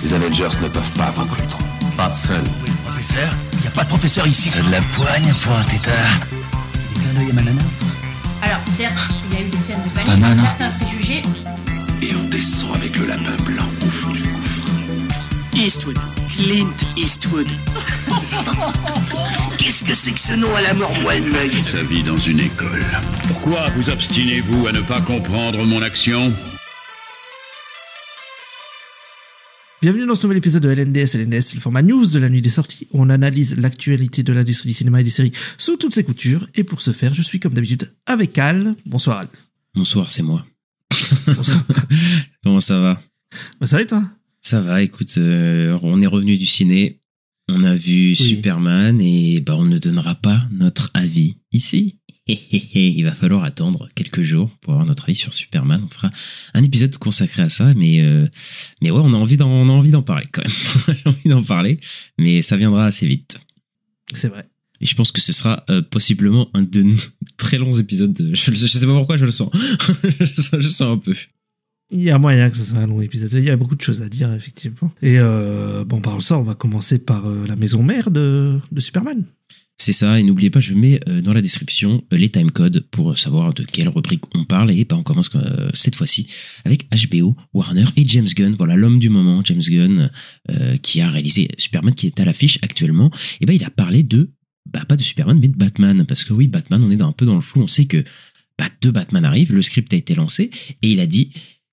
Les Avengers ne peuvent pas vaincre le temps. Pas seul. Oui, le professeur. Il n'y a pas de professeur ici. T'as de la poigne pour un tétard. Il y a un œil à ma nana. Alors, certes, il y a eu des scènes de panique, Banana. certains préjugés. Et on descend avec le lapin blanc au fond du gouffre. Eastwood. Clint Eastwood. Qu'est-ce que c'est que ce nom à la mort moelle-l'œil? Sa vie dans une école. Pourquoi vous obstinez-vous à ne pas comprendre mon action? Bienvenue dans ce nouvel épisode de LNDS. LNDS, le format news de la nuit des sorties, où on analyse l'actualité de l'industrie du cinéma et des séries sous toutes ses coutures. Et pour ce faire, je suis comme d'habitude avec Al. Bonsoir Al. Bonsoir, c'est moi. Bonsoir. Comment ça va? Bah, ça va et toi? Ça va, écoute, on est revenu du ciné, on a vu Superman et bah on ne donnera pas notre avis ici. Il va falloir attendre quelques jours pour avoir notre avis sur Superman. On fera un épisode consacré à ça, mais ouais, on a envie d'en parler quand même. J'ai envie d'en parler, mais ça viendra assez vite. C'est vrai. Et je pense que ce sera possiblement un de nos très longs épisodes. Je sais pas pourquoi, je le sens. je sens un peu. Il y a moyen que ce soit un long épisode. Il y a beaucoup de choses à dire, effectivement. Et bon, par ça, on va commencer par la maison mère de Superman. C'est ça, et n'oubliez pas, je mets dans la description les timecodes pour savoir de quelle rubrique on parle. Et on commence cette fois-ci avec HBO, Warner et James Gunn. Voilà, l'homme du moment, James Gunn, qui a réalisé Superman, qui est à l'affiche actuellement. Et il a parlé pas de Superman, mais de Batman. Parce que oui, Batman, on est un peu dans le flou. On sait que deux Batman arrivent, le script a été lancé, et il a dit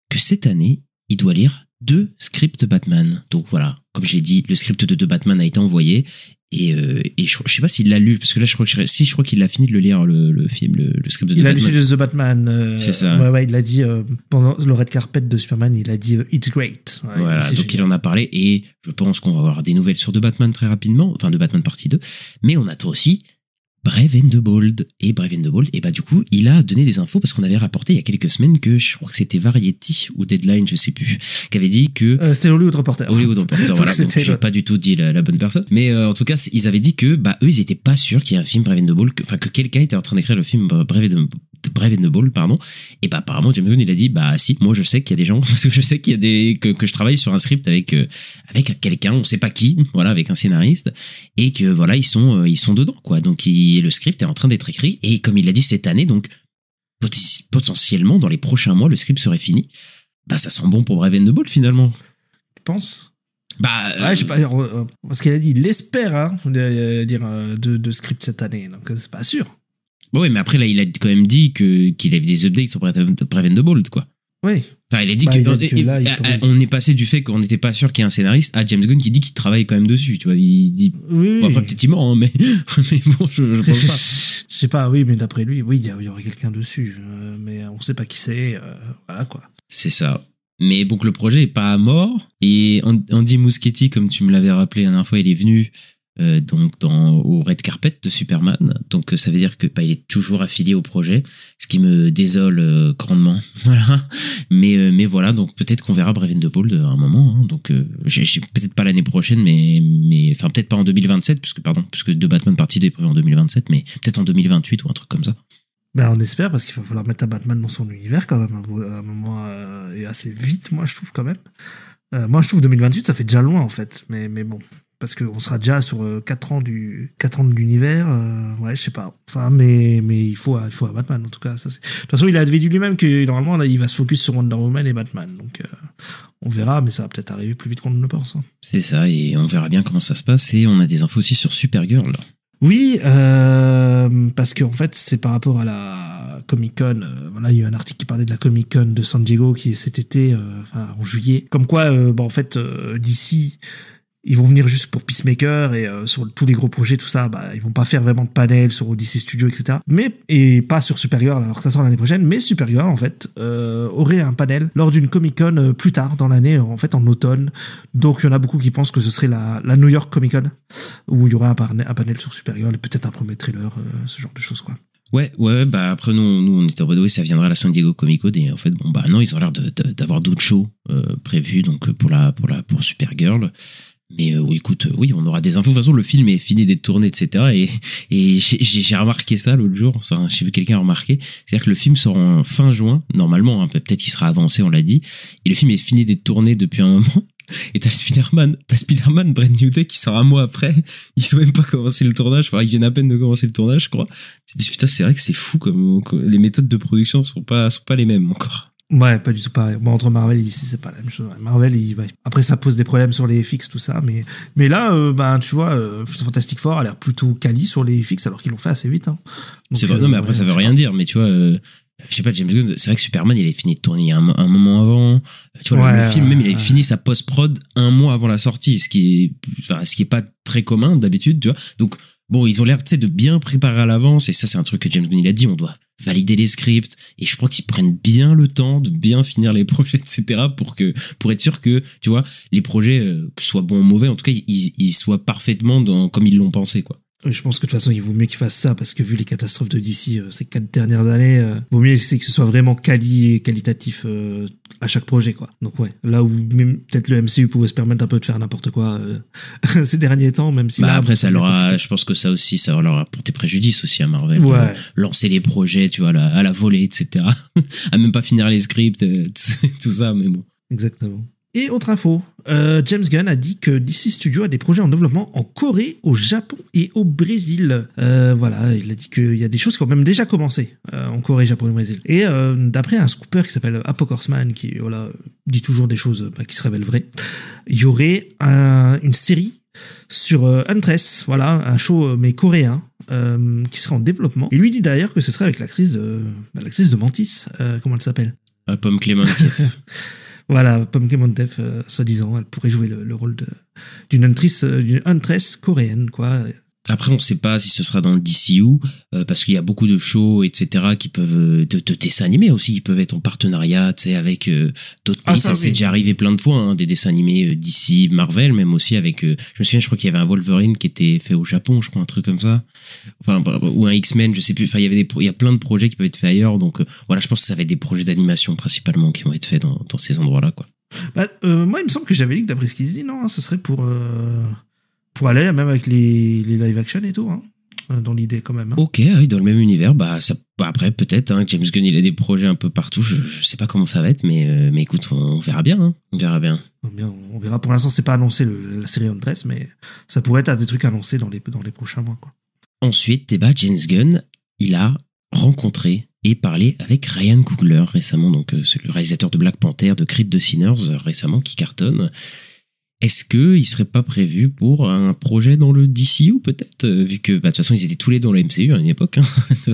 que cette année, il doit lire 2 scripts Batman. Donc voilà, comme j'ai dit, le script de 2 Batman a été envoyé. Et je sais pas s'il l'a lu, parce que là, je crois qu'il a fini de le lire, le film, le script de Batman. Il a lu The Batman. C'est ça. Ouais, il l'a dit pendant le red carpet de Superman, il a dit It's great. Ouais, voilà, donc génial. il en a parlé, et je pense qu'on va avoir des nouvelles sur The Batman très rapidement, enfin de Batman partie 2, mais on attend aussi Brave and the Bold. Et Brave and the Bold, et du coup, il a donné des infos parce qu'on avait rapporté il y a quelques semaines que je crois que c'était Variety ou Deadline, je sais plus, qui avait dit que c'était Hollywood Reporter. Hollywood Reporter, voilà. Donc j'ai pas du tout dit la bonne personne. Mais en tout cas, ils avaient dit que eux, ils étaient pas sûrs qu'il y ait un film Brave and the Bold, que quelqu'un était en train d'écrire le film Brave and the Bold, pardon. Et apparemment, James Gunn, il a dit, si, moi je sais qu'il y a des gens, parce que je sais qu'il y a que je travaille sur un script avec quelqu'un, on sait pas qui, voilà, avec un scénariste, et que voilà, ils sont dedans, quoi. Donc le script est en train d'être écrit, et comme il l'a dit cette année, donc potentiellement dans les prochains mois, le script serait fini. Ça sent bon pour Brave and the Bold finalement. Tu penses? Ouais, je sais pas, parce qu'il a dit, il espère dire de script cette année, donc c'est pas sûr. Oui, mais après, là, il a quand même dit qu'il avait des updates sur Brave and the Bold, quoi. Oui. Enfin, il a dit on est passé du fait qu'on n'était pas sûr qu'il y ait un scénariste à James Gunn qui dit qu'il travaille quand même dessus, tu vois. Il dit, oui. Bon, après, peut-être il ment, hein, mais bon, je pense pas. Je sais pas, oui, mais d'après lui, oui, il y aurait quelqu'un dessus, mais on sait pas qui c'est, voilà, quoi. C'est ça. Mais bon, que le projet est pas à mort, et Andy Muschietti, comme tu me l'avais rappelé la dernière fois, il est venu donc au red carpet de Superman, donc ça veut dire que il est toujours affilié au projet, ce qui me désole grandement. Voilà, mais voilà, donc peut-être qu'on verra Brave and the Bold à un moment, hein. Donc j'ai peut-être pas l'année prochaine, mais enfin peut-être pas en 2027, puisque de Batman partie 2 est prévu en 2027, mais peut-être en 2028 ou un truc comme ça. On espère, parce qu'il va falloir mettre un Batman dans son univers quand même à un moment, et assez vite, moi je trouve quand même. Moi je trouve 2028 ça fait déjà loin en fait, mais bon, parce qu'on sera déjà sur 4 ans de l'univers, ouais, je sais pas. Enfin, mais il faut un Batman en tout cas. Ça, de toute façon, il a dit lui-même que normalement là, il va se focus sur Wonder Woman et Batman, donc on verra, mais ça va peut-être arriver plus vite qu'on ne le pense. Hein. C'est ça, et on verra bien comment ça se passe, et on a des infos aussi sur Supergirl. Oui, parce qu'en fait, c'est par rapport à la Comic-Con. Voilà, il y a eu un article qui parlait de la Comic-Con de San Diego qui est cet été, en juillet. Comme quoi, en fait, d'ici, ils vont venir juste pour Peacemaker et sur tous les gros projets, tout ça, ils vont pas faire vraiment de panel sur Odyssey Studio, etc. Et pas sur Supergirl, alors que ça sort l'année prochaine. Mais Supergirl, en fait, aurait un panel lors d'une Comic-Con plus tard dans l'année, en fait, en automne. Donc, il y en a beaucoup qui pensent que ce serait la New York Comic-Con, où il y aura un panel sur Supergirl et peut-être un premier trailer, ce genre de choses, quoi. Ouais, après nous on était en mode, oui, ça viendra à la San Diego Comic Con, et en fait, non, ils ont l'air d'avoir d'autres shows prévus, donc pour Supergirl. Mais écoute, on aura des infos. De toute façon, le film est fini d'être tourné, etc. Et j'ai remarqué ça l'autre jour. Enfin, j'ai vu quelqu'un remarquer. C'est-à-dire que le film sort en fin juin, normalement. Hein, peut-être qu'il sera avancé, on l'a dit. Et le film est fini d'être tourné depuis un moment. Et t'as Spider-Man Brand New Day qui sort un mois après. Ils ont même pas commencé le tournage. Enfin, ils viennent à peine de commencer le tournage, je crois. Tu te dis, putain, c'est vrai que c'est fou comme les méthodes de production sont pas les mêmes encore. Ouais, pas du tout pareil. Bon, entre Marvel et DC, c'est pas la même chose. Marvel, après, ça pose des problèmes sur les FX, tout ça. Mais là, tu vois, Fantastic Four a l'air plutôt quali sur les FX alors qu'ils l'ont fait assez vite. Hein. Donc, c'est vrai, non, mais après, ça veut rien dire. Mais tu vois, je sais pas, James Gunn, c'est vrai que Superman, il avait fini de tourner il y a un moment avant. Tu vois, le film, même, il avait fini sa post-prod un mois avant la sortie, ce qui est pas très commun d'habitude, tu vois. Donc, bon, ils ont l'air, tu sais, de bien préparer à l'avance. Et ça, c'est un truc que James Gunn, il a dit, on doit valider les scripts. Et je crois qu'ils prennent bien le temps de bien finir les projets, etc. pour être sûr que, tu vois, les projets, que ce soit bons ou mauvais, en tout cas, ils soient parfaitement comme ils l'ont pensé, quoi. Je pense que de toute façon, il vaut mieux qu'ils fassent ça parce que vu les catastrophes de DC ces 4 dernières années, vaut mieux que ce soit vraiment qualitatif à chaque projet, quoi. Donc ouais, là où même peut-être le MCU pouvait se permettre un peu de faire n'importe quoi ces derniers temps, même si là, après je pense que ça aussi, ça leur a porté préjudice aussi à Marvel. Ouais. Lancer les projets, tu vois, à la volée, etc. à même pas finir les scripts, tout ça, mais bon. Exactement. Et autre info, James Gunn a dit que DC Studios a des projets en développement en Corée, au Japon et au Brésil. Voilà, il a dit qu'il y a des choses qui ont même déjà commencé en Corée, Japon et au Brésil. Et d'après un scooper qui s'appelle Apocalypse qui dit toujours des choses qui se révèlent vraies, il y aurait une série sur Huntress, voilà, un show mais coréen qui serait en développement. Il lui dit d'ailleurs que ce serait avec l'actrice de Mantis, comment elle s'appelle ? Pomme Clémentieff. Voilà, Pomme Clémentieff, soi-disant, elle pourrait jouer le rôle d'une huntress coréenne, quoi. Après, on sait pas si ce sera dans le DCU, parce qu'il y a beaucoup de shows, etc., qui peuvent, de dessins animés aussi, qui peuvent être en partenariat, tu sais, avec d'autres pays. Ça, c'est déjà arrivé plein de fois, hein, des dessins animés DC, Marvel, même aussi avec, je me souviens, je crois qu'il y avait un Wolverine qui était fait au Japon, je crois, un truc comme ça. Enfin, ou un X-Men, je sais plus. Enfin, il y a plein de projets qui peuvent être faits ailleurs, donc voilà, je pense que ça va être des projets d'animation principalement qui vont être faits dans ces endroits-là, quoi. Moi, il me semble que j'avais lu que d'après ce qu'il dit, non, ce serait pour aller même avec les live action et tout, hein, dans l'idée quand même. Hein. Ok, oui, dans le même univers, après peut-être, hein, James Gunn il a des projets un peu partout, je sais pas comment ça va être, mais écoute, on verra bien, hein, on verra bien. On verra, pour l'instant c'est pas annoncé la série Huntress, mais ça pourrait être des trucs annoncés dans les prochains mois, quoi. Ensuite, James Gunn, il a rencontré et parlé avec Ryan Coogler récemment, donc c'est le réalisateur de Black Panther, de Creed, de Sinners, récemment, qui cartonne. Est-ce qu'il serait pas prévu pour un projet dans le DCU peut-être, vu que de toute façon ils étaient tous les deux dans le MCU à une époque, hein,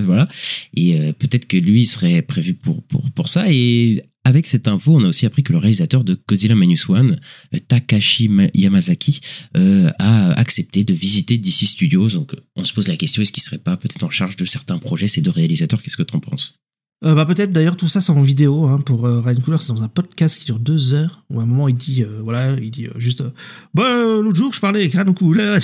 voilà, et peut-être que lui il serait prévu pour ça. Et avec cette info, on a aussi appris que le réalisateur de Godzilla Minus One, Takashi Yamazaki, a accepté de visiter DC Studios. Donc on se pose la question, est-ce qu'il serait pas peut-être en charge de certains projets, ces deux réalisateurs? Qu'est-ce que t'en penses? Peut-être d'ailleurs tout ça c'est en vidéo, hein, pour Ryan Coogler, c'est dans un podcast qui dure 2 heures où à un moment il dit juste l'autre jour je parlais avec Ryan Coogler.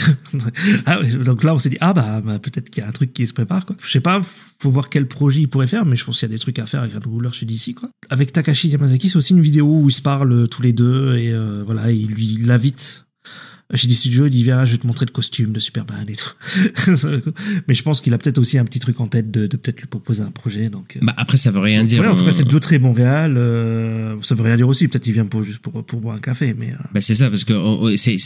Ah ouais, donc là on s'est dit peut-être qu'il y a un truc qui se prépare, quoi. Je sais pas, faut voir quel projet il pourrait faire, mais je pense qu'il y a des trucs à faire avec Ryan Coogler chez DC, quoi. Avec Takashi Yamazaki, c'est aussi une vidéo où ils se parlent tous les deux et il l'invite chez DC Studios, il dit viens, je vais te montrer le costume de Superman et tout. Mais je pense qu'il a peut-être aussi un petit truc en tête de peut-être lui proposer un projet. Donc après ça veut rien dire. Ouais, en tout cas c'est deux très bons réals. Ça veut rien dire aussi. Peut-être il vient juste pour boire un café, mais. C'est ça, parce que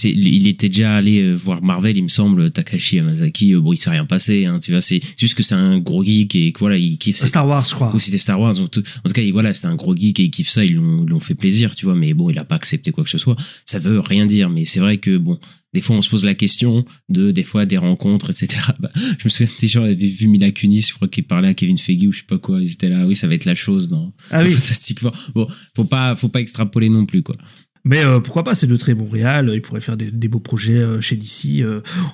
il était déjà allé voir Marvel, il me semble, Takashi Yamazaki. Bon, il s'est rien passé, hein, tu vois. C'est juste que c'est un gros geek et que voilà, il kiffe. Star Wars, je crois. Ou c'était Star Wars. En tout cas, voilà, c'était un gros geek et il kiffe ça. Ils l'ont fait plaisir, tu vois. Mais bon, il a pas accepté quoi que ce soit. Ça veut rien dire, mais c'est vrai que bon. Des fois, on se pose la question des fois, des rencontres, etc. Je me souviens des gens avaient vu Mila Kunis, je crois qu'il parlait à Kevin Feige ou je sais pas quoi. Ils étaient là, oui, ça va être la chose dans Fantastic Four. Bon, faut pas extrapoler non plus, quoi. Mais pourquoi pas, c'est de très bons réals, ils pourraient faire des beaux projets chez DC.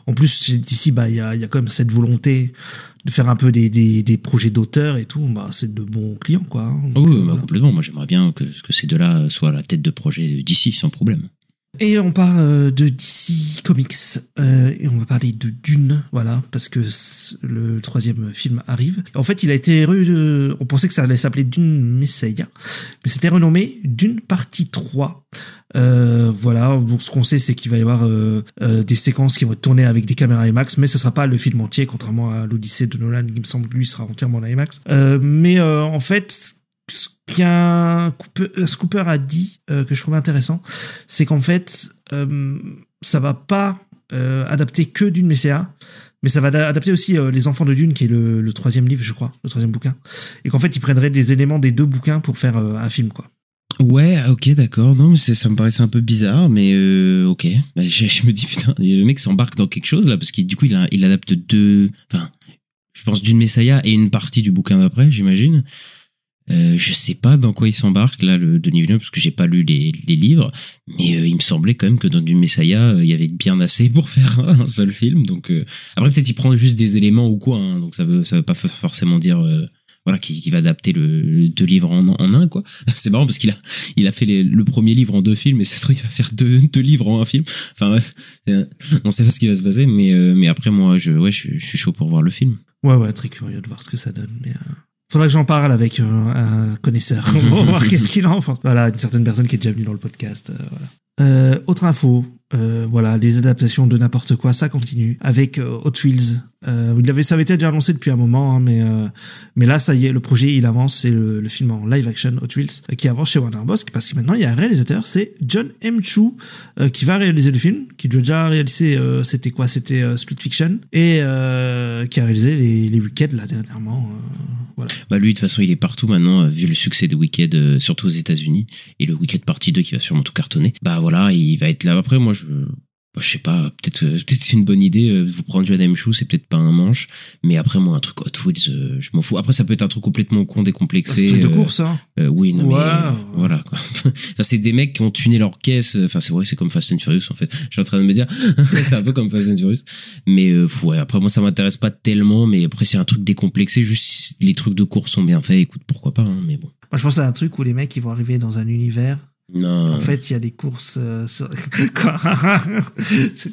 En plus, chez DC, il y a quand même cette volonté de faire un peu des projets d'auteurs et tout. C'est de bons clients, quoi. Donc, oui, complètement. Moi, j'aimerais bien que ces deux-là soient à la tête de projets DC, sans problème. Et on parle de DC Comics, et on va parler de Dune, voilà, parce que le 3e film arrive. En fait, il a été on pensait que ça allait s'appeler Dune Messiah, mais c'était renommé Dune Partie 3. Voilà, donc ce qu'on sait, c'est qu'il va y avoir des séquences qui vont être tournées avec des caméras IMAX, mais ce sera pas le film entier, contrairement à l'Odyssée de Nolan, qui me semble lui sera entièrement en IMAX. Mais en fait, qu'un Cooper a dit, que je trouve intéressant, c'est qu'en fait, ça va pas adapter que Dune Messiah, mais ça va adapter aussi Les Enfants de Dune, qui est le 3e livre, je crois, le 3e bouquin, et qu'en fait, il prendrait des éléments des 2 bouquins pour faire un film, quoi. Ouais, ok, d'accord. Non, mais ça me paraissait un peu bizarre, mais ok. Bah, je me dis, putain, le mec s'embarque dans quelque chose, là, parce qu'il du coup, il adapte 2... Enfin, je pense Dune Messiah et une partie du bouquin d'après, j'imagine. Je sais pas dans quoi il s'embarque, là, le Denis Villeneuve, parce que j'ai pas lu les livres, mais il me semblait quand même que dans Dune Messiah, il y avait bien assez pour faire un seul film, donc... Après, peut-être il prend juste des éléments ou quoi, hein, donc ça veut pas forcément dire... Voilà, qui va adapter le 2 livres en un, quoi. C'est marrant parce qu'il a fait le premier livre en 2 films, et ça se trouve, il va faire deux livres en un film. Enfin, bref, on sait pas ce qui va se passer, mais après, moi, je suis chaud pour voir le film. Ouais, très curieux de voir ce que ça donne, mais faudra que j'en parle avec un connaisseur pour voir qu'est-ce qu'il en pense. Voilà, une certaine personne qui est déjà venue dans le podcast, voilà. Autre info, voilà, les adaptations de n'importe quoi, ça continue avec Hot Wheels. Ça avait été déjà annoncé depuis un moment, hein, mais là, ça y est, le projet, il avance. C'est le film en live action Hot Wheels qui avance chez Warner Bros. Parce que maintenant, il y a un réalisateur, c'est John M. Chu, qui va réaliser le film, qui doit déjà réaliser, c'était Split Fiction, et qui a réalisé les Wicked, là, dernièrement. Voilà. Bah lui, de toute façon, il est partout maintenant, vu le succès de Wicked, surtout aux États-Unis, et le Wicked partie 2 qui va sûrement tout cartonner. Bah voilà, il va être là. Après, moi, je sais pas, peut-être c'est une bonne idée, vous prendre du Adam Chou, c'est peut-être pas un manche, mais après, moi, un truc Hot Wheels, je m'en fous. Après, ça peut être un truc complètement con, décomplexé. C'est un truc de course, hein. Oui, non, mais voilà, quoi. Enfin, c'est des mecs qui ont tuné leur caisse. Enfin, c'est vrai, c'est comme Fast and Furious, en fait. Je suis en train de me dire, c'est un peu comme Fast and Furious. Mais, ouais, après, moi, ça m'intéresse pas tellement, mais après, c'est un truc décomplexé, juste les trucs de course sont bien faits, écoute, pourquoi pas, hein, mais bon. Moi, je pense à un truc où les mecs, ils vont arriver dans un univers. Non. En fait, il y a des courses c'est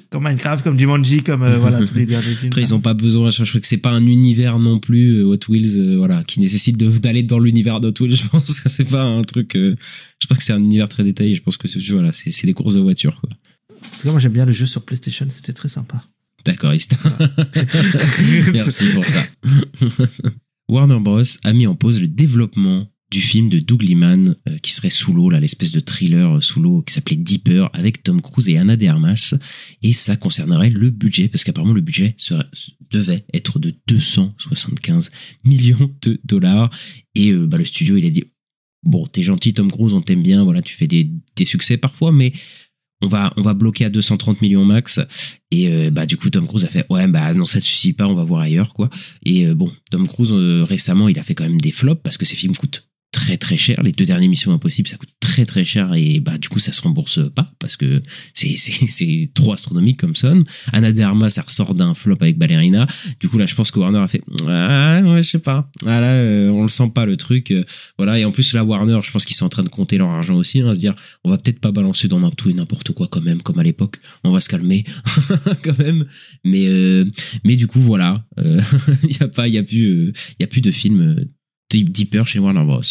comme Minecraft, comme Jumanji, comme voilà, tous les derniers films. Après, ils ont pas besoin, je crois que c'est pas un univers non plus, Hot Wheels, voilà, qui nécessite d'aller dans l'univers d'Hot Wheels. Je pense que c'est pas un truc, je pense que c'est un univers très détaillé. Je pense que voilà, c'est des courses de voiture, quoi. En tout cas, moi, j'aime bien le jeu sur PlayStation, c'était très sympa. D'accord, Ista. Merci pour ça. Warner Bros. A mis en pause le développement du film de Doug Liman, qui serait sous l'eau, là, l'espèce de thriller sous l'eau qui s'appelait Deeper, avec Tom Cruise et Ana de Armas, et ça concernerait le budget, parce qu'apparemment le budget devait être de 275 millions de dollars, et le studio, il a dit, bon, t'es gentil Tom Cruise, on t'aime bien, voilà, tu fais des succès parfois, mais on va bloquer à 230 millions max. Et du coup Tom Cruise a fait ouais non, ça ne suffit pas, on va voir ailleurs, quoi. Et Tom Cruise récemment, il a fait quand même des flops parce que ses films coûtent très très cher. Les 2 dernières Missions Impossibles, ça coûte très très cher, et du coup ça se rembourse pas parce que c'est trop astronomique comme somme. Ana de Armas, ça ressort d'un flop avec Ballerina. Du coup là, je pense que Warner a fait ouais, je sais pas. On le sent pas, le truc, voilà. Et en plus là, Warner, je pense qu'ils sont en train de compter leur argent aussi, hein, à se dire on va peut-être pas balancer dans tout et n'importe quoi quand même, comme à l'époque. On va se calmer quand même. Mais du coup voilà, il y a plus de films Deeper chez Warner Bros.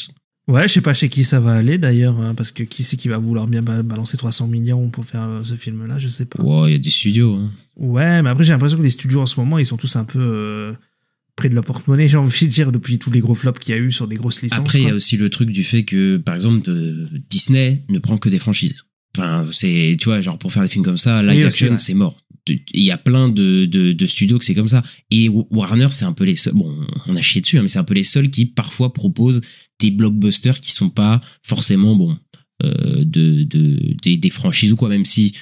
Ouais, je sais pas chez qui ça va aller d'ailleurs, hein, parce que qui c'est qui va vouloir bien balancer 300 millions pour faire ce film-là, je sais pas. Ouais, il y a des studios, hein. Ouais, mais après j'ai l'impression que les studios en ce moment, ils sont tous un peu près de leur porte-monnaie, j'ai envie de dire, depuis tous les gros flops qu'il y a eu sur des grosses licences. Après, il y a aussi le truc du fait que, par exemple, Disney ne prend que des franchises. Enfin, c'est, tu vois, genre pour faire des films comme ça, live action, c'est mort. Il y a plein de studios que c'est comme ça. Et Warner, c'est un peu les seuls, bon, on a chié dessus, hein, mais c'est un peu les seuls qui parfois proposent des blockbusters qui sont pas forcément, des franchises ou quoi, même si,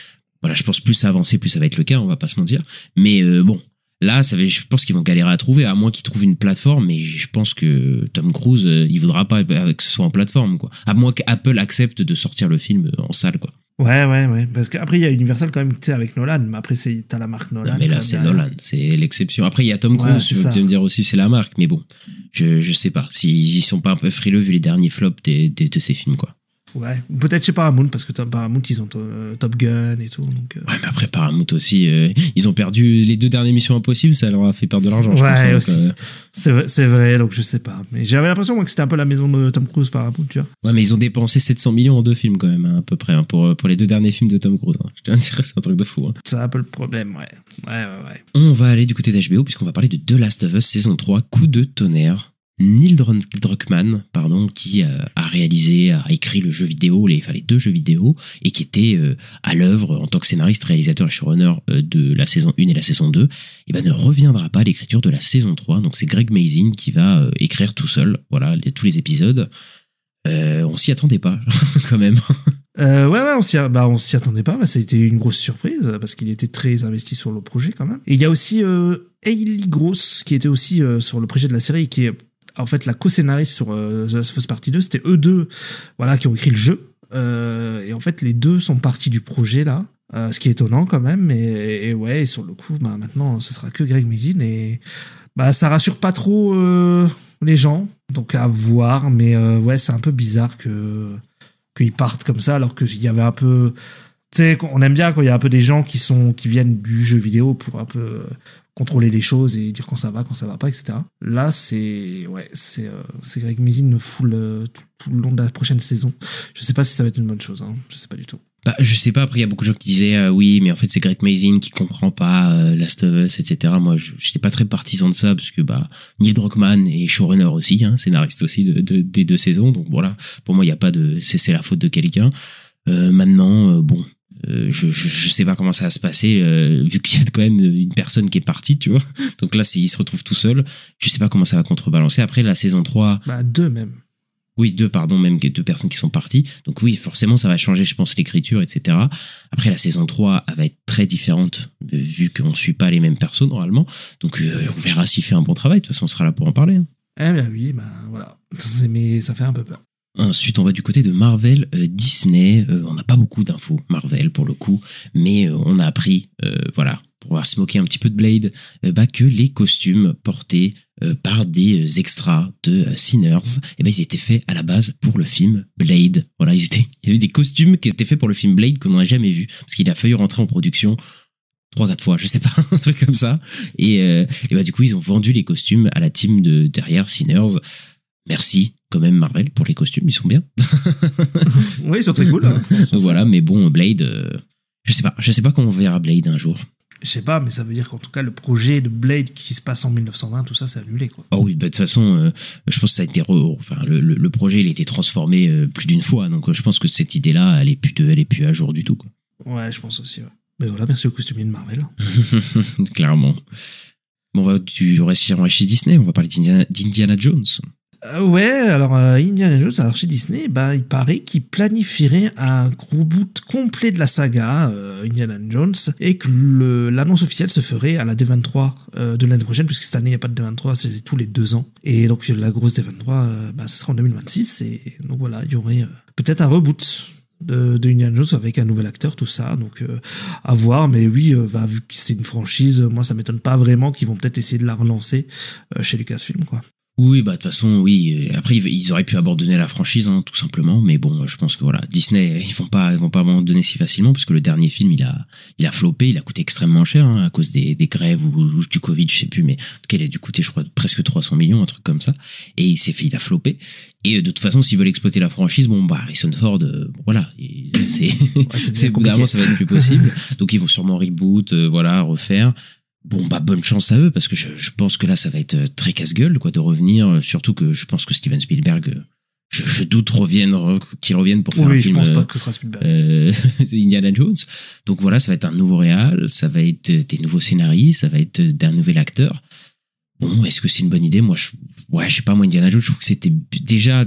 voilà, je pense plus ça avancer, plus ça va être le cas, on va pas se mentir. Mais là, je pense qu'ils vont galérer à trouver, à moins qu'ils trouvent une plateforme, mais je pense que Tom Cruise, il voudra pas que ce soit en plateforme, quoi. À moins qu'Apple accepte de sortir le film en salle, quoi. Ouais, parce qu'après il y a Universal quand même, tu sais, avec Nolan, mais après t'as la marque Nolan. Non, mais là c'est Nolan, c'est l'exception. Après il y a Tom Cruise, tu peux me dire aussi c'est la marque, mais bon, je sais pas s'ils sont pas un peu frileux vu les derniers flops de ces films, quoi. Ouais, peut-être chez Paramount, parce que Paramount ils ont Top Gun et tout, donc ouais, mais après Paramount aussi, ils ont perdu les 2 dernières Missions Impossibles, ça leur a fait perdre de l'argent, je pense, aussi. C'est vrai, donc je sais pas, mais j'avais l'impression moi que c'était un peu la maison de Tom Cruise, Paramount, tu vois. Ouais, mais ils ont dépensé 700 millions en 2 films quand même, hein, à peu près, hein, pour les 2 derniers films de Tom Cruise, hein. Je te dire, c'est un truc de fou, hein. C'est un peu le problème, ouais. On va aller du côté d'HBO puisqu'on va parler de The Last of Us saison 3, coup de tonnerre. Neil Druckmann, qui a réalisé, a écrit le jeu vidéo, les 2 jeux vidéo, et qui était à l'œuvre en tant que scénariste, réalisateur et showrunner de la saison 1 et la saison 2, et ben ne reviendra pas à l'écriture de la saison 3. Donc c'est Greg Mazin qui va écrire tout seul, voilà, tous les épisodes. On s'y attendait pas, quand même. Ouais, on s'y attendait pas. Ça a été une grosse surprise parce qu'il était très investi sur le projet quand même. Et il y a aussi Hayley Gross qui était aussi sur le projet de la série, qui est en fait la co-scénariste sur The Last of Us Partie 2. C'était eux deux, voilà, qui ont écrit le jeu. Et en fait, les deux sont partis du projet là. Ce qui est étonnant quand même. Et ouais, et sur le coup, maintenant, ce sera que Greg Mazin et ça rassure pas trop les gens. Donc à voir. Mais ouais, c'est un peu bizarre qu'ils partent comme ça, alors qu'il y avait un peu, tu sais, on aime bien quand il y a un peu des gens qui viennent du jeu vidéo pour un peu contrôler les choses et dire quand ça va pas, etc. Là, c'est Greg Mazin le full tout le long de la prochaine saison. Je sais pas si ça va être une bonne chose, hein. Je sais pas du tout. Je sais pas, après il y a beaucoup de gens qui disaient oui, mais en fait c'est Greg Mazin qui comprend pas Last of Us, etc. Moi j'étais pas très partisan de ça, parce que Neil Druckmann est showrunner aussi, hein, scénariste aussi des 2 saisons, donc voilà, pour moi il y a pas de c'est la faute de quelqu'un. Maintenant je sais pas comment ça va se passer, vu qu'il y a quand même une personne qui est partie, tu vois, donc là il se retrouve tout seul, je sais pas comment ça va contrebalancer. Après la saison 3, 2 même. Oui, 2 personnes qui sont parties. Donc oui, forcément, ça va changer, je pense, l'écriture, etc. Après, la saison 3, elle va être très différente, vu qu'on ne suit pas les mêmes persos, normalement. Donc, on verra s'il fait un bon travail. De toute façon, on sera là pour en parler. Hein. Eh bien oui, voilà. Mais ça fait un peu peur. Ensuite, on va du côté de Marvel, Disney. On n'a pas beaucoup d'infos, Marvel, pour le coup. Mais on a appris, pour pouvoir se moquer un petit peu de Blade, que les costumes portés par des extras de Sinners, ils étaient faits à la base pour le film Blade. Voilà, il y avait des costumes qui étaient faits pour le film Blade qu'on n'a jamais vu, parce qu'il a failli rentrer en production 3-4 fois, je sais pas, un truc comme ça. Et du coup, ils ont vendu les costumes à la team derrière Sinners. Merci quand même Marvel pour les costumes, ils sont bien. Oui, ils sont très cool. Hein. Donc voilà, mais bon, Blade, je sais pas quand on verra Blade un jour. Je sais pas, mais ça veut dire qu'en tout cas, le projet de Blade qui se passe en 1920, tout ça, c'est annulé, quoi. Oh oui, de toute façon, je pense que ça a été le projet, il a été transformé plus d'une fois, donc je pense que cette idée-là, elle est plus à jour du tout, quoi. Ouais, je pense aussi, ouais. Mais voilà, merci au costumier de Marvel. Clairement. Bon, on reste chez Disney, on va parler d'Indiana Jones. Ouais, alors Indiana Jones, alors chez Disney, il paraît qu'il planifierait un reboot complet de la saga Indiana Jones, et que l'annonce officielle se ferait à la D23 de l'année prochaine, puisque cette année il n'y a pas de D23, c'est tous les 2 ans. Et donc la grosse D23, ce sera en 2026, et donc voilà, il y aurait peut-être un reboot de Indiana Jones avec un nouvel acteur, tout ça, donc à voir. Mais oui, vu que c'est une franchise, moi ça m'étonne pas vraiment qu'ils vont peut-être essayer de la relancer chez Lucasfilm, quoi. Oui, de toute façon, oui. Après, ils auraient pu abandonner la franchise, hein, tout simplement. Mais bon, je pense que voilà, Disney, ils vont pas abandonner si facilement, parce que le dernier film, il a floppé, il a coûté extrêmement cher, hein, à cause des grèves ou du Covid, je sais plus, mais en tout cas, il a dû coûter, je crois, presque 300 millions, un truc comme ça. Et il a floppé. Et de toute façon, s'ils veulent exploiter la franchise, Harrison Ford, voilà, c'est évidemment, ça va être plus possible. Donc, ils vont sûrement reboot, refaire. Bon, bonne chance à eux, parce que je pense que là, ça va être très casse-gueule, quoi, de revenir. Surtout que je pense que Steven Spielberg, je doute qu'il revienne pour faire un film. Oui, je pense pas que ce sera Spielberg. Indiana Jones. Donc voilà, ça va être un nouveau réal, ça va être des nouveaux scénaristes, ça va être d'un nouvel acteur. Bon, est-ce que c'est une bonne idée? Moi, je sais pas, Indiana Jones, je trouve que c'était déjà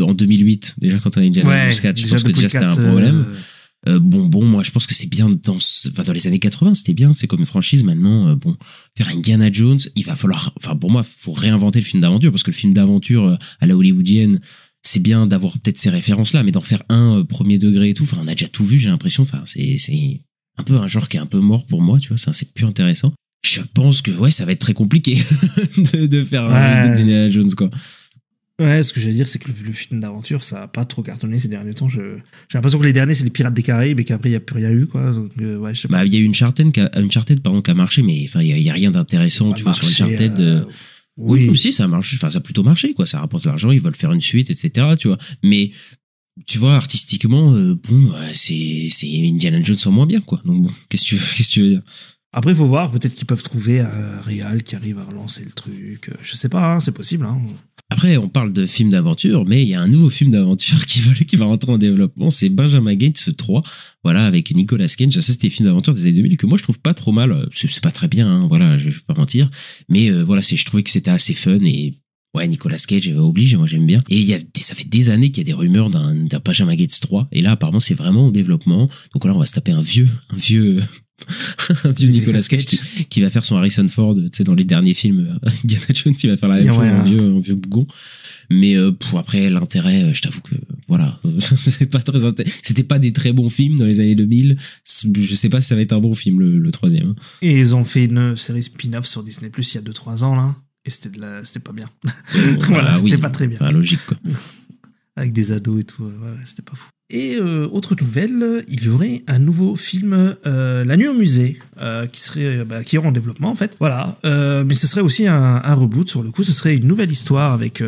en 2008, déjà quand on a Indiana Jones 4, je pense que déjà c'était un problème. Moi je pense que c'est bien dans les années 80, c'était bien, c'est comme une franchise. Maintenant, faire Indiana Jones, il va falloir, pour moi, faut réinventer le film d'aventure, parce que le film d'aventure à la hollywoodienne, c'est bien d'avoir peut-être ces références là, mais d'en faire un premier degré et tout, on a déjà tout vu, j'ai l'impression. C'est un peu un genre qui est un peu mort pour moi, tu vois, c'est plus intéressant. Je pense que ça va être très compliqué de faire un reboot d'Indiana Jones, quoi. Ouais, ce que j'allais dire, c'est que le film d'aventure, ça a pas trop cartonné ces derniers temps. J'ai l'impression que les derniers, c'est les Pirates des Caraïbes, et qu'après, il n'y a plus rien eu, quoi. Donc, je sais pas. Il y a eu Uncharted qui a marché, mais il y a rien d'intéressant, tu vois, sur Uncharted. Oui, si, ça marche, ça a plutôt marché, quoi. Ça rapporte de l'argent, ils veulent faire une suite, etc., tu vois. Mais, tu vois, artistiquement, c'est Indiana Jones en moins bien, quoi. Donc bon, qu'est-ce que tu veux dire? Après, faut voir, peut-être qu'ils peuvent trouver un réal qui arrive à relancer le truc. Je sais pas, hein, c'est possible. Hein. Après, on parle de film d'aventure, mais il y a un nouveau film d'aventure qui va rentrer en développement, c'est Benjamin Gates 3, voilà, avec Nicolas Cage. Ça, c'était des films d'aventure des années 2000 que moi je trouve pas trop mal. C'est pas très bien, hein, voilà, je vais pas mentir, mais voilà, je trouvais que c'était assez fun et ouais, Nicolas Cage oblige, moi j'aime bien. Et ça fait des années qu'il y a des rumeurs d'un Benjamin Gates 3, et là apparemment c'est vraiment en développement. Donc là on va se taper un vieux un vieux Nicolas Cage qui va faire son Harrison Ford, tu sais, dans les derniers films Indiana Jones, il va faire la même chose en vieux bougon. Mais pour après l'intérêt, je t'avoue que voilà, c'est pas très c'était pas des très bons films dans les années 2000. Je sais pas si ça va être un bon film le troisième. Et ils ont fait une série spin-off sur Disney Plus il y a 2-3 ans là, et c'était pas bien. Voilà, c'était pas très bien. Pas logique quoi. Avec des ados et tout, ouais, c'était pas fou. Et autre nouvelle, il y aurait un nouveau film, La Nuit au musée, qui est en développement en fait. Voilà, mais ce serait aussi un reboot sur le coup. Ce serait une nouvelle histoire avec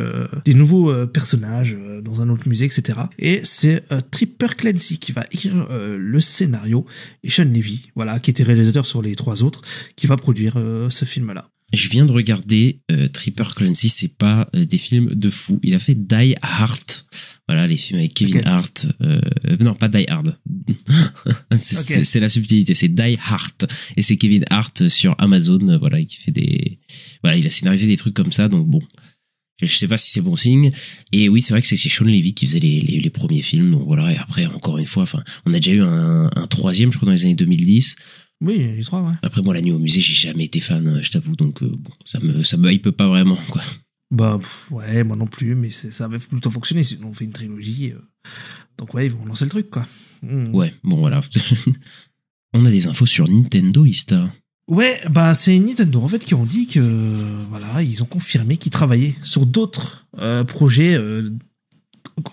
des nouveaux personnages dans un autre musée, etc. Et c'est Tripper Clancy qui va écrire le scénario et Sean Levy, voilà, qui était réalisateur sur les 3 autres, qui va produire ce film-là. Je viens de regarder Tripper Clancy, c'est pas des films de fou. Il a fait Die Hard. Voilà, les films avec Kevin Hart. Non, pas Die Hard. C'est la subtilité, c'est Die Hard. Et c'est Kevin Hart sur Amazon, voilà, qui fait voilà, il a scénarisé des trucs comme ça, donc bon. Je sais pas si c'est bon signe. Et oui, c'est vrai que c'est Sean Levy qui faisait les premiers films, donc voilà. Et après, encore une fois, enfin, on a déjà eu un troisième, je crois, dans les années 2010. Oui, les 3, ouais. Après, moi, La Nuit au musée, j'ai jamais été fan, je t'avoue, donc bon, ça me hype pas vraiment, quoi. Bah, ouais, moi non plus, mais ça avait plutôt fonctionné, sinon on fait une trilogie. Donc ouais, ils vont lancer le truc, quoi. Ouais, bon, voilà. On a des infos sur Nintendo, Ista. Ouais, bah c'est Nintendo, en fait, qui ont dit que, voilà, ils ont confirmé qu'ils travaillaient sur d'autres projets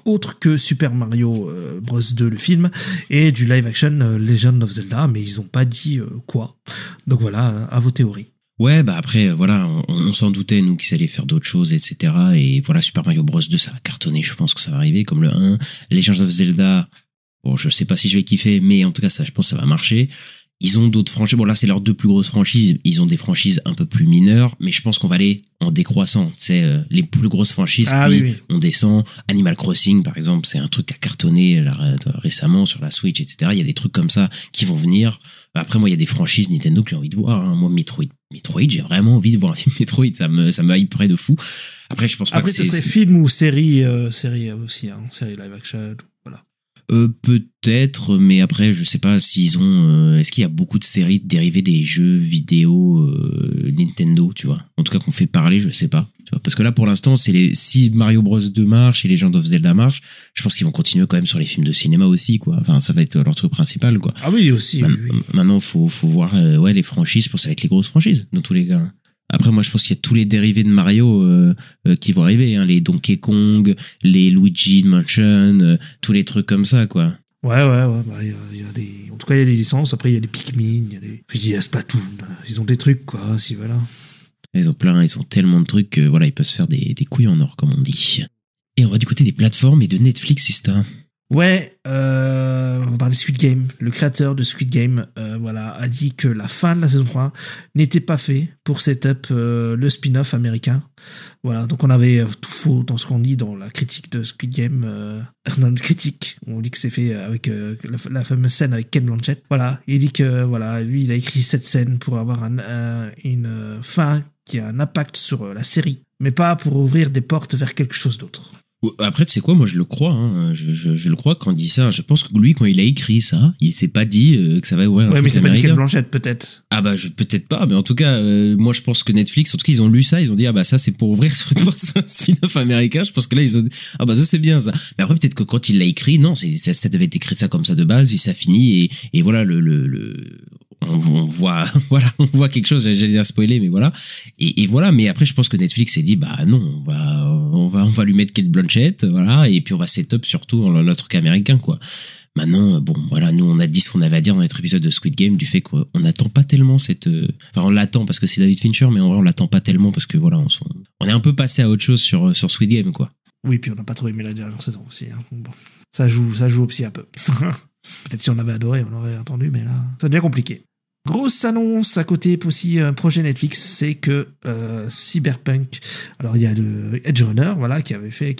autre que Super Mario Bros 2 le film et du live action Legend of Zelda, mais ils ont pas dit quoi. Donc voilà, à vos théories. Ouais, bah après voilà, on s'en doutait nous qu'ils allaient faire d'autres choses, etc. Et voilà, Super Mario Bros 2 ça va cartonner, je pense que ça va arriver comme le 1. Legend of Zelda, bon je sais pas si je vais kiffer, mais en tout cas ça, je pense que ça va marcher. Ils ont d'autres franchises. Bon, là, c'est leurs 2 plus grosses franchises. Ils ont des franchises un peu plus mineures, mais je pense qu'on va aller en décroissant. Tu sais, les plus grosses franchises, puis on descend. Animal Crossing, par exemple, c'est un truc qui a cartonné récemment sur la Switch, etc. Il y a des trucs comme ça qui vont venir. Après, moi, il y a des franchises Nintendo que j'ai envie de voir. Hein. Moi, Metroid, j'ai vraiment envie de voir un film Metroid. Ça me hyperait de fou. Après, je pense pas que ce serait film ou série aussi, hein. Série live action, voilà. Peut-être, mais après je sais pas s'ils ont est-ce qu'il y a beaucoup de séries dérivées des jeux vidéo Nintendo, tu vois, en tout cas qu'on fait parler, je sais pas, tu vois, parce que là pour l'instant c'est si Mario Bros 2 marche et Legend of Zelda marche, je pense qu'ils vont continuer quand même sur les films de cinéma aussi, quoi, enfin ça va être leur truc principal, quoi. Ah oui aussi. Oui. Maintenant faut voir ouais les franchises, pour ça va être les grosses franchises dans tous les cas. Après, moi, je pense qu'il y a tous les dérivés de Mario qui vont arriver, hein, les Donkey Kong, les Luigi Mansion, tous les trucs comme ça, quoi. Ouais, bah, y a des... En tout cas, il y a des licences. Après, il y a des Pikmin, puis il y a Splatoon. Ils ont des trucs, quoi, si voilà. Ils ont tellement de trucs que, voilà, ils peuvent se faire des couilles en or, comme on dit. Et on va du côté des plateformes et de Netflix, Ista. Ouais, on va parler de Squid Game. Le créateur de Squid Game voilà, a dit que la fin de la saison 3 n'était pas fait pour set-up le spin-off américain. Voilà, donc on avait tout faux dans ce qu'on dit dans la critique de Squid Game. Dans notre critique, on dit que c'est fait avec la fameuse scène avec Cate Blanchett. Voilà, il dit que voilà, lui il a écrit cette scène pour avoir une fin qui a un impact sur la série, mais pas pour ouvrir des portes vers quelque chose d'autre. Après, tu sais quoi, moi je le crois, hein. Je le crois quand il dit ça. Je pense que lui, quand il a écrit ça, il s'est pas dit que ça va un truc mais c'est américain. pas dit Cate Blanchett, peut-être. Ah bah peut-être pas, mais en tout cas, moi je pense que Netflix, en tout cas ils ont lu ça, ils ont dit ah bah ça c'est pour ouvrir sur un spin-off américain. Je pense que là ils ont dit ah bah ça c'est bien ça. Mais après peut-être que quand il l'a écrit, non, ça devait être écrit ça comme ça de base et ça finit et voilà on voit voilà, on voit quelque chose, j'allais dire spoiler, mais voilà, et voilà. Mais après je pense que Netflix s'est dit bah non, on va lui mettre Cate Blanchett, voilà, et puis on va set up surtout dans le truc américain, quoi. Maintenant, bon, voilà, nous on a dit ce qu'on avait à dire dans notre épisode de Squid Game, du fait qu'on n'attend pas tellement enfin on l'attend parce que c'est David Fincher, mais en vrai on l'attend pas tellement parce que voilà, on est un peu passé à autre chose sur Squid Game, quoi. Oui, puis on n'a pas trop aimé la dernière saison aussi, hein. Bon, ça joue aussi un peu. Peut-être si on avait adoré, on aurait entendu, mais là, ça devient compliqué. Grosse annonce à côté aussi un projet Netflix, c'est que Cyberpunk. Alors il y a le Edge Runner, voilà, qui avait fait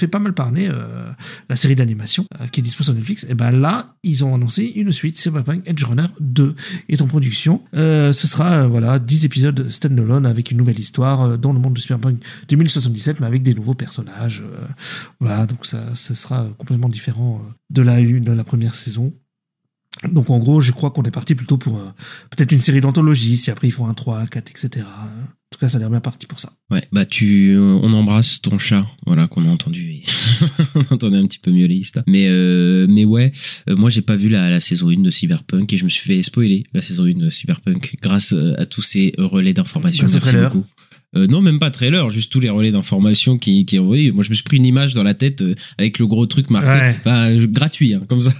pas mal parler la série d'animation qui est dispo sur Netflix. Et ben là, ils ont annoncé une suite, Cyberpunk Edge Runner 2 est en production. Ce sera 10 épisodes standalone avec une nouvelle histoire dans le monde de Cyberpunk 2077, mais avec des nouveaux personnages. Voilà, donc ça sera complètement différent de la première saison. Donc en gros, je crois qu'on est parti plutôt pour peut-être une série d'anthologie, si après ils font un 3, 4, etc. En tout cas, ça a l'air bien parti pour ça. Ouais, bah on embrasse ton chat, voilà, qu'on a entendu. On entendait un petit peu mieux les listes. Mais ouais, moi j'ai pas vu la saison 1 de Cyberpunk et je me suis fait spoiler la saison 1 de Cyberpunk grâce à tous ces relais d'informations. Merci beaucoup. Non, même pas trailer, juste tous les relais d'informations qui envoyés. Moi, je me suis pris une image dans la tête avec le gros truc marqué, gratuit, hein, comme ça.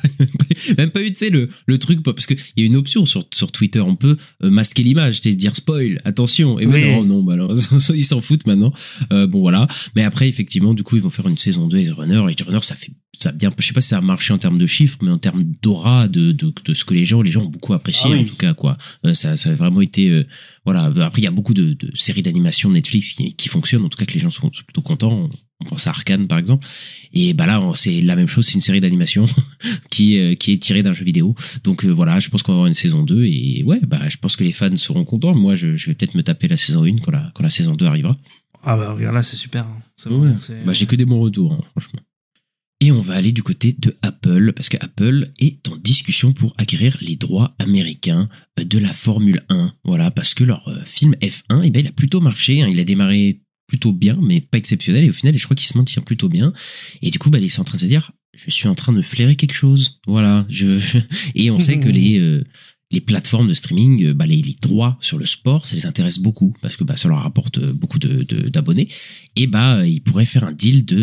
Même pas eu, tu sais, le truc, parce que il y a une option sur Twitter, on peut masquer l'image, c'est dire spoil, attention. Et non, bah alors, ils s'en foutent maintenant. Bon, voilà. Mais après, effectivement, du coup, ils vont faire une saison 2 Edge Runner. Edge Runner, ça a bien, je sais pas si ça a marché en termes de chiffres, mais en termes d'aura, de ce que les gens ont beaucoup apprécié, en tout cas, quoi. Ça a vraiment été, voilà. Après, il y a beaucoup de séries d'animation Netflix qui fonctionnent, en tout cas, que les gens sont plutôt contents. On pense à Arcane, par exemple. Et bah là, c'est la même chose, c'est une série d'animation qui est tirée d'un jeu vidéo. Donc, voilà, je pense qu'on va avoir une saison 2 et ouais, bah, je pense que les fans seront contents. Moi, je vais peut-être me taper la saison 1 quand la saison 2 arrivera. Ah bah, regarde là, c'est super. Hein. C'est ouais. Bon, bah, j'ai que des bons retours, hein, franchement. Et on va aller du côté de Apple, parce que Apple est en discussion pour acquérir les droits américains de la Formule 1. Voilà, parce que leur film F1, eh ben, il a plutôt marché, hein, il a démarré plutôt bien, mais pas exceptionnel, et au final, je crois qu'il se maintient plutôt bien. Et du coup, bah, ils sont en train de se dire, je suis en train de flairer quelque chose. Voilà, et on sait que les plateformes de streaming, bah, les droits sur le sport, ça les intéresse beaucoup parce que bah, ça leur rapporte beaucoup d'abonnés. Et bah, ils pourraient faire un deal de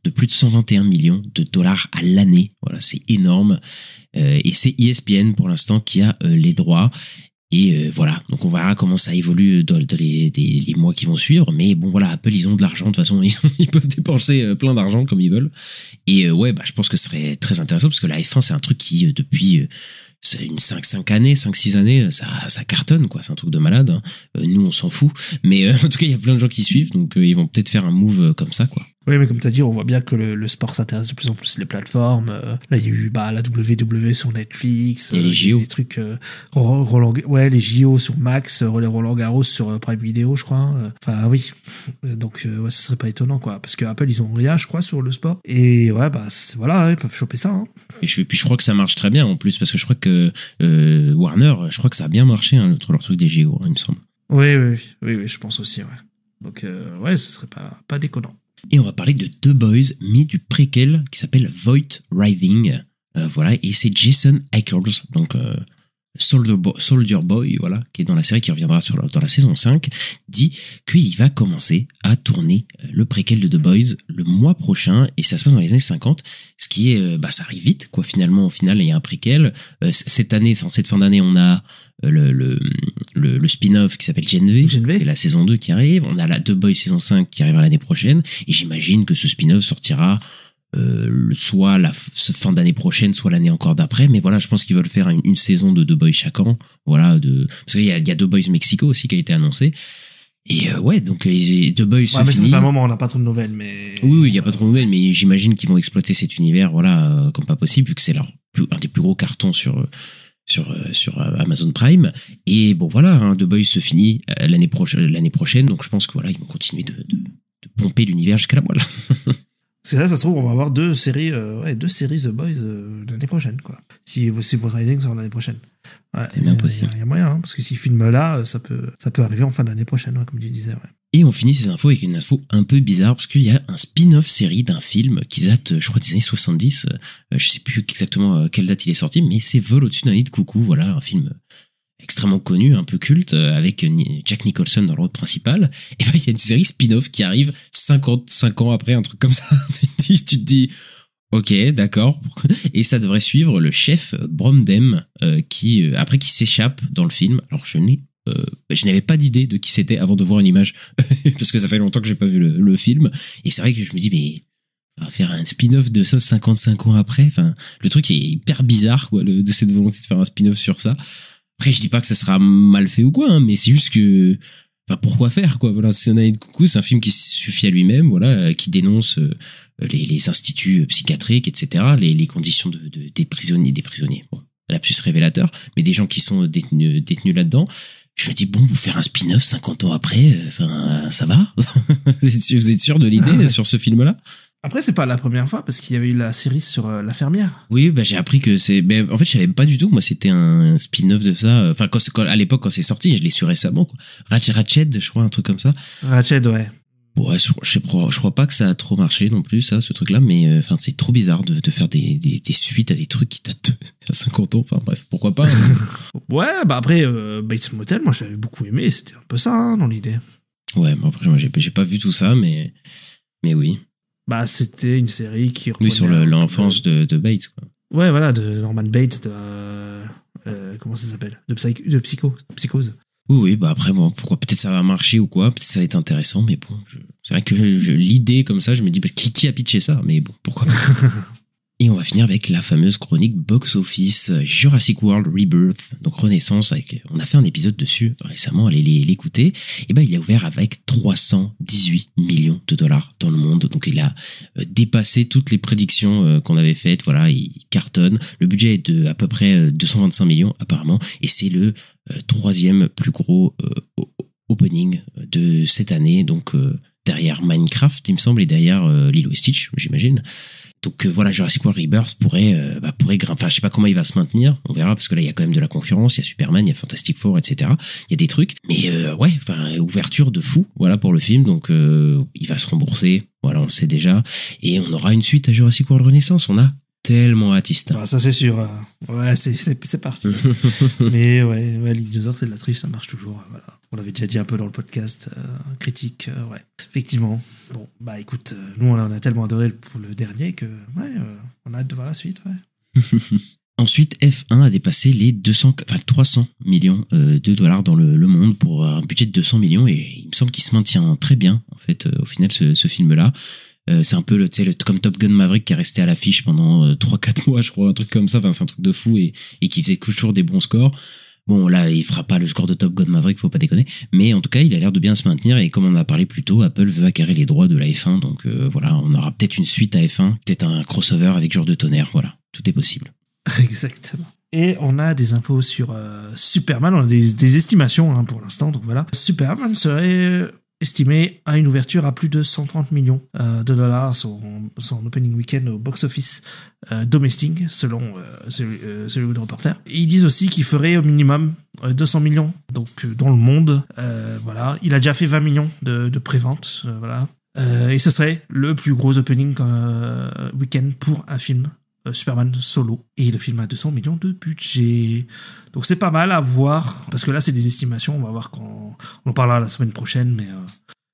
plus de 121 millions de dollars à l'année. Voilà, c'est énorme. Et c'est ESPN pour l'instant qui a les droits. Et voilà, donc on verra comment ça évolue dans les mois qui vont suivre. Mais bon, voilà, Apple, ils ont de l'argent. De toute façon, ils peuvent dépenser plein d'argent comme ils veulent. Et ouais, bah, je pense que ce serait très intéressant parce que la F1, c'est un truc qui, depuis... c'est une 5-6 années, ça cartonne, quoi. C'est un truc de malade. Hein. Nous, on s'en fout. Mais en tout cas, il y a plein de gens qui suivent, donc ils vont peut-être faire un move comme ça, quoi. Oui, mais comme tu as dit, on voit bien que le sport s'intéresse de plus en plus les plateformes. Là, il y a eu la WWE sur Netflix. Et les JO. Les trucs, les JO sur Max, les Roland Garros sur Prime Video, je crois. Enfin, oui. Donc, ouais, ça serait pas étonnant, quoi. Parce que Apple, ils ont rien, je crois, sur le sport. Et ouais, bah, voilà, ils peuvent choper ça. Hein. Et puis, je crois que ça marche très bien, en plus, parce que je crois que Warner, je crois que ça a bien marché, hein, leur truc des JO, hein, il me semble. Oui, je pense aussi, ouais. Donc, ouais, ce serait pas déconnant. Et on va parler de The Boys, mais du préquel qui s'appelle Voight Rising. Voilà, et c'est Jason Ackles, donc Soldier Boy, voilà, qui est dans la série, qui reviendra dans la saison 5, dit qu'il va commencer à tourner le préquel de The Boys le mois prochain, et ça se passe dans les années 50, ce qui est, ça arrive vite, quoi, finalement, au final, il y a un préquel. Cette fin d'année, on a le spin-off qui s'appelle Gen V, et la saison 2 qui arrive, on a la The Boys saison 5 qui arrivera l'année prochaine, et j'imagine que ce spin-off sortira soit la fin d'année prochaine, soit l'année encore d'après, mais voilà, je pense qu'ils veulent faire une saison de The Boys chaque an, voilà, parce qu'il y a The Boys Mexico aussi qui a été annoncé. Et ouais, donc The Boys se finit. C'est pas un moment, on n'a pas trop de nouvelles, mais oui, il y a pas trop de nouvelles, mais j'imagine qu'ils vont exploiter cet univers, voilà, comme pas possible, vu que c'est un des plus gros cartons sur Amazon Prime. Et bon, voilà, hein, The Boys se finit l'année prochaine, donc je pense que voilà, ils vont continuer de pomper l'univers jusqu'à la moelle. Parce que là, ça se trouve, on va avoir deux séries The Boys l'année prochaine, quoi. Si votre Rising sort l'année prochaine. Ouais, c'est bien possible. Il y a moyen, hein, parce que s'ils filment là, ça peut arriver en fin d'année prochaine, ouais, comme tu disais, ouais. Et on finit ces infos avec une info un peu bizarre, parce qu'il y a un spin-off série d'un film qui date, je crois, des années 70. Je sais plus exactement quelle date il est sorti, mais c'est Vol au-dessus d'un nid de coucou, voilà, un film extrêmement connu, un peu culte, avec Jack Nicholson dans le rôle principal. Et ben, il y a une série spin-off qui arrive 55 ans après, un truc comme ça. Tu te dis, ok, d'accord. Et ça devrait suivre le chef Bromden, qui s'échappe dans le film. Alors, je n'avais pas d'idée de qui c'était avant de voir une image, parce que ça fait longtemps que j'ai pas vu le film. Et c'est vrai que je me dis, mais on va faire un spin-off de ça 55 ans après. Enfin, le truc est hyper bizarre, quoi, de cette volonté de faire un spin-off sur ça. Après, je dis pas que ça sera mal fait ou quoi, hein, mais c'est juste que, enfin, pourquoi faire, quoi. Voilà, Cyanide Coucou, c'est un film qui suffit à lui-même, voilà, qui dénonce les instituts psychiatriques, etc., les conditions des prisonniers. Bon, lapsus révélateur, mais des gens qui sont détenus là-dedans. Je me dis, bon, vous faire un spin-off 50 ans après, enfin, ça va? Vous êtes sûr de l'idée sur ce film-là? Après, c'est pas la première fois, parce qu'il y avait eu la série sur la fermière. Oui, bah, j'ai appris que c'est, ben, en fait, je savais pas du tout, moi, c'était un spin-off de ça. Enfin, à l'époque, quand c'est sorti, je l'ai su récemment, quoi. Ratched, je crois, un truc comme ça. Ratched, ouais. Ouais, je crois pas que ça a trop marché non plus, ça, ce truc-là, mais enfin, c'est trop bizarre de faire des suites à des trucs qui datent à 50 ans. Enfin, bref, pourquoi pas. Ouais, bah après, Bates Motel, moi, j'avais beaucoup aimé, c'était un peu ça, hein, dans l'idée. Ouais, mais après, moi, j'ai pas vu tout ça, mais oui. Bah, c'était une série qui reprenait... Oui, sur l'enfance de Bates, quoi. Ouais, voilà, de Norman Bates, comment ça s'appelle? De Psychose. Oui, bah après, bon, pourquoi peut-être ça va marcher ou quoi, peut-être ça va être intéressant, mais bon, c'est vrai que l'idée comme ça, je me dis, bah, qui a pitché ça? Mais bon, pourquoi pas. Et on va finir avec la fameuse chronique Box Office Jurassic World Rebirth, donc Renaissance, on a fait un épisode dessus récemment, allez l'écouter. Et ben il a ouvert avec 318 millions de dollars dans le monde, donc il a dépassé toutes les prédictions qu'on avait faites. Voilà, il cartonne. Le budget est de à peu près 225 millions apparemment, et c'est le troisième plus gros opening de cette année, donc derrière Minecraft, il me semble, et derrière Lilo et Stitch, j'imagine. Donc voilà, Jurassic World Rebirth pourrait grimper. Enfin, je sais pas comment il va se maintenir, on verra, parce que là il y a quand même de la concurrence, il y a Superman, il y a Fantastic Four, etc. Il y a des trucs, mais ouais, enfin, ouverture de fou, voilà, pour le film. Donc il va se rembourser, voilà, on le sait déjà, et on aura une suite à Jurassic World Renaissance. On a tellement hâte. Ah, ça c'est sûr. Ouais, c'est parti. Mais ouais, les dinosaures, c'est de la triche, ça marche toujours. Voilà. On l'avait déjà dit un peu dans le podcast critique. Ouais, effectivement. Bon, bah écoute, nous on a tellement adoré pour le dernier que on a hâte de voir la suite. Ouais. Ensuite, F1 a dépassé les 300 millions de dollars dans le monde pour un budget de 200 millions, et il me semble qu'il se maintient très bien en fait au final ce film-là. C'est un peu comme Top Gun Maverick qui est resté à l'affiche pendant 3-4 mois, je crois, un truc comme ça. Enfin, c'est un truc de fou, et qui faisait toujours des bons scores. Bon, là, il fera pas le score de Top Gun Maverick, faut pas déconner. Mais en tout cas, il a l'air de bien se maintenir, et comme on en a parlé plus tôt, Apple veut acquérir les droits de la F1. Donc voilà, on aura peut-être une suite à F1, peut-être un crossover avec Jour de Tonnerre. Voilà, tout est possible. Exactement. Et on a des infos sur Superman, on a des estimations pour l'instant. Donc voilà, Superman serait estimé à une ouverture à plus de 130 millions de dollars son opening week-end au box-office domestique, selon celui de Reporter. Ils disent aussi qu'il ferait au minimum 200 millions donc dans le monde. Voilà, il a déjà fait 20 millions de pré-vente. Voilà. Et ce serait le plus gros opening week-end pour un film Superman solo, et le film a 200 millions de budget, donc c'est pas mal à voir, parce que là c'est des estimations, on va voir quand on en parlera la semaine prochaine, mais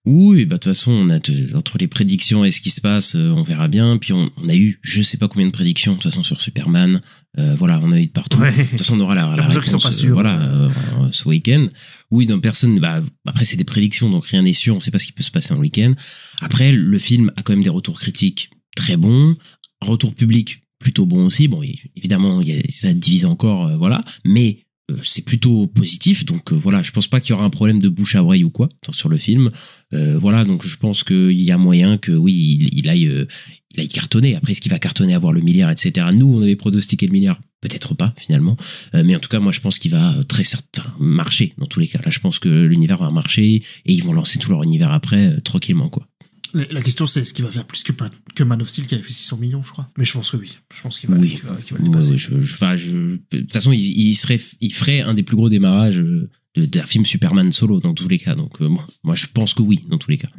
oui, bah de toute façon on a entre les prédictions et ce qui se passe, on verra bien. Puis on a eu je sais pas combien de prédictions de toute façon sur Superman, voilà, on a eu de partout. De toute façon on aura la réponse qui sont pas sûrs, voilà, ce week-end. Oui, donc personne, bah après c'est des prédictions, donc rien n'est sûr, on sait pas ce qui peut se passer en week-end. Après le film a quand même des retours critiques très bons, un retour public plutôt bon aussi. Bon, évidemment, ça divise encore, voilà, mais c'est plutôt positif. Donc voilà, je pense pas qu'il y aura un problème de bouche à oreille ou quoi sur le film. Voilà, donc je pense qu'il y a moyen que oui, il aille cartonner. Après, est-ce qu'il va cartonner, avoir le milliard, etc. Nous, on avait pronostiqué le milliard, peut-être pas finalement. Mais en tout cas, moi, je pense qu'il va très certain marcher dans tous les cas. Là, je pense que l'univers va marcher, et ils vont lancer tout leur univers après tranquillement, quoi. La question, c'est est-ce qu'il va faire plus que Man of Steel qui avait fait 600 millions, je crois. Mais je pense que oui. Je pense qu'il va, qu'il va le dépasser. De toute façon, il ferait un des plus gros démarrages d'un film Superman solo dans tous les cas. Donc, moi, je pense que oui, dans tous les cas.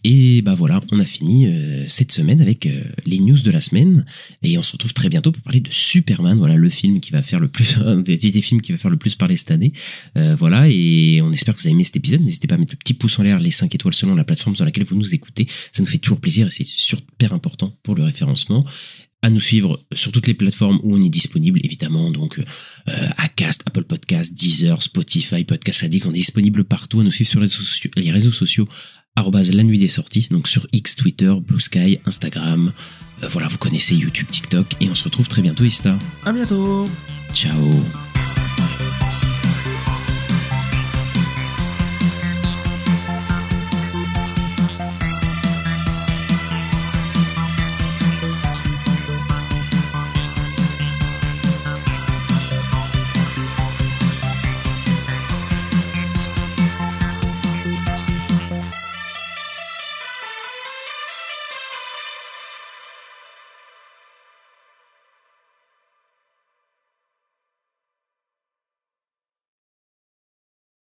Et bah voilà, on a fini cette semaine avec les news de la semaine, et on se retrouve très bientôt pour parler de Superman, voilà, le film qui va faire le plus, un des films qui va faire le plus parler cette année. Voilà, et on espère que vous avez aimé cet épisode. N'hésitez pas à mettre le petit pouce en l'air, les 5 étoiles selon la plateforme sur laquelle vous nous écoutez, ça nous fait toujours plaisir et c'est super important pour le référencement. À nous suivre sur toutes les plateformes où on est disponible, évidemment, donc Acast, Apple Podcast, Deezer, Spotify, Podcast Addict, on est disponible partout. À nous suivre sur les réseaux sociaux @la nuit des sorties, donc sur X, Twitter, Blue Sky, Instagram, voilà, vous connaissez YouTube, TikTok, et on se retrouve très bientôt, Ista. À bientôt. Ciao.